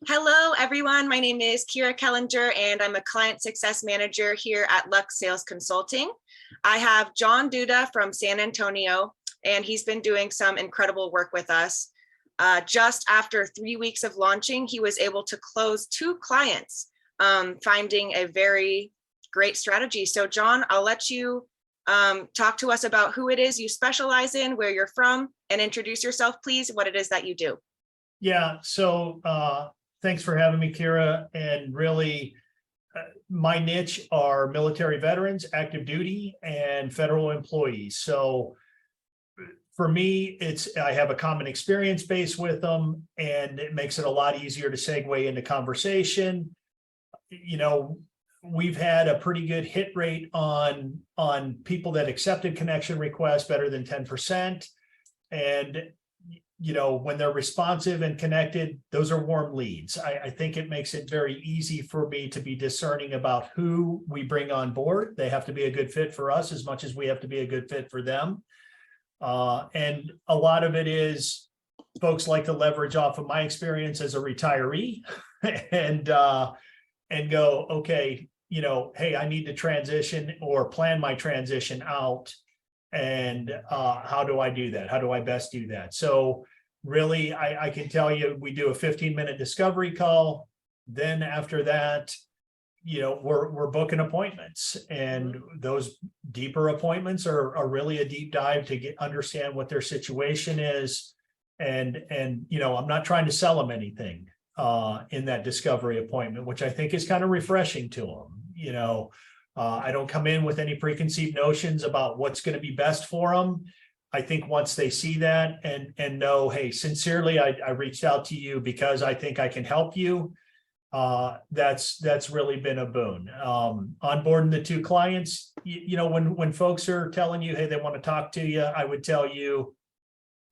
Hello, everyone. My name is Kira Kellinger, and I'm a client success manager here at Lux Sales Consulting. I have John Duda from San Antonio, and he's been doing some incredible work with us. Just after 3 weeks of launching, he was able to close 2 clients, finding a very great strategy. So John, I'll let you talk to us about who it is you specialize in, where you're from, and introduce yourself, please, what it is that you do. Yeah, so thanks for having me, Kira. And really, my niche are military veterans, active duty, and federal employees. So for me, I have a common experience base with them, and it makes it a lot easier to segue into conversation. You know, we've had a pretty good hit rate on people that accepted connection requests, better than 10%. And you know, when they're responsive and connected, those are warm leads. I think it makes it very easy for me to be discerning about who we bring on board. They have to be a good fit for us as much as we have to be a good fit for them. And a lot of it is folks like to leverage off of my experience as a retiree and go, okay, you know, hey, I need to transition or plan my transition out. And how do I do that? How do I best do that? So really, I can tell you, we do a 15-minute discovery call. Then after that, you know, we're booking appointments, and those deeper appointments are really a deep dive to understand what their situation is. And you know, I'm not trying to sell them anything in that discovery appointment, which I think is kind of refreshing to them. You know, I don't come in with any preconceived notions about what's going to be best for them. I think once they see that and know, hey, sincerely, I reached out to you because I think I can help you. That's really been a boon. Onboarding the 2 clients, you know, when folks are telling you, hey, they want to talk to you, I would tell you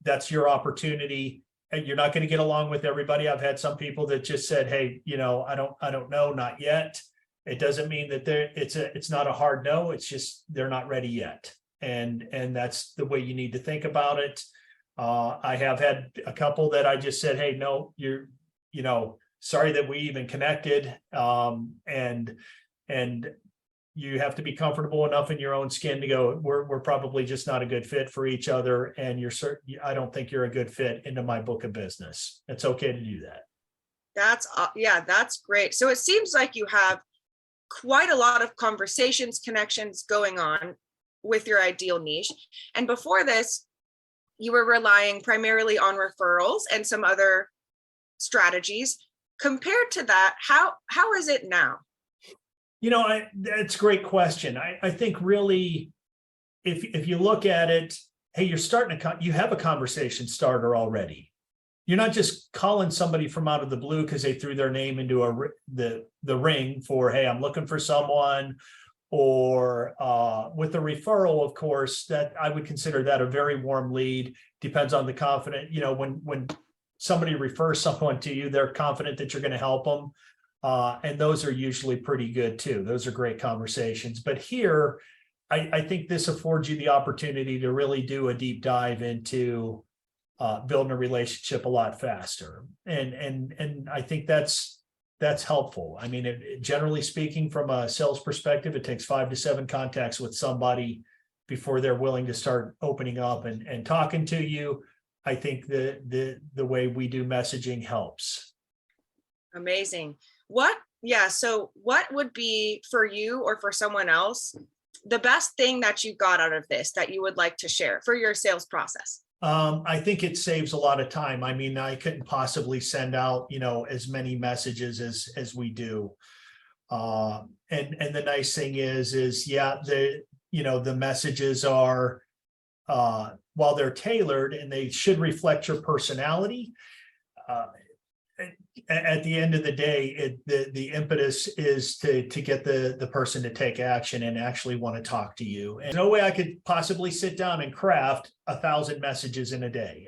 that's your opportunity. And you're not going to get along with everybody. I've had some people that just said, hey, you know, I don't know, not yet. It doesn't mean that it's not a hard no. It's just they're not ready yet, and that's the way you need to think about it. I have had a couple that I just said, hey, no, you know, sorry that we even connected, and you have to be comfortable enough in your own skin to go, we're probably just not a good fit for each other, and I don't think you're a good fit into my book of business. It's okay to do that. That's great. So it seems like you have quite a lot of conversations, connections going on with your ideal niche. And before this, you were relying primarily on referrals and some other strategies. Compared to that, how is it now? You know, that's a great question. I think really, if you look at it, hey, you're starting you have a conversation starter already. You're not just calling somebody from out of the blue because they threw their name into the ring for, hey, I'm looking for someone, or with the referral, of course, that I would consider that a very warm lead. Depends on the confident, you know, when somebody refers someone to you, they're confident that you're going to help them. And those are usually pretty good too. Those are great conversations. But here, I think this affords you the opportunity to really do a deep dive into building a relationship a lot faster. And I think that's helpful. I mean, generally speaking, from a sales perspective, it takes 5 to 7 contacts with somebody before they're willing to start opening up and talking to you. I think the way we do messaging helps. Amazing. So what would be, for you or for someone else, the best thing that you got out of this that you would like to share for your sales process? I think it saves a lot of time. I mean, I couldn't possibly send out, you know, as many messages as we do. And the nice thing is yeah, the messages are, while they're tailored and they should reflect your personality, at the end of the day, the impetus is to get the person to take action and actually want to talk to you. And no way I could possibly sit down and craft 1,000 messages in a day.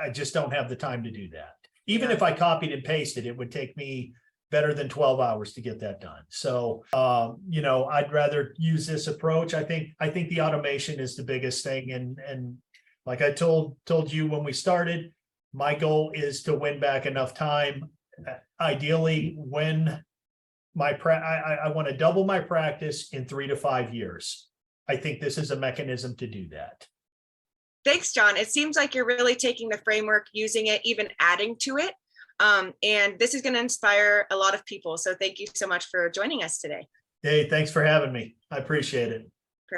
I just don't have the time to do that. Even if I copied and pasted, it would take me better than 12 hours to get that done. So, you know, I'd rather use this approach. I think the automation is the biggest thing. And like I told you when we started, my goal is to win back enough time ideally, when I want to double my practice in 3 to 5 years. I think this is a mechanism to do that. Thanks, John. It seems like you're really taking the framework, using it, even adding to it. And this is going to inspire a lot of people. So thank you so much for joining us today. Hey, thanks for having me. I appreciate it.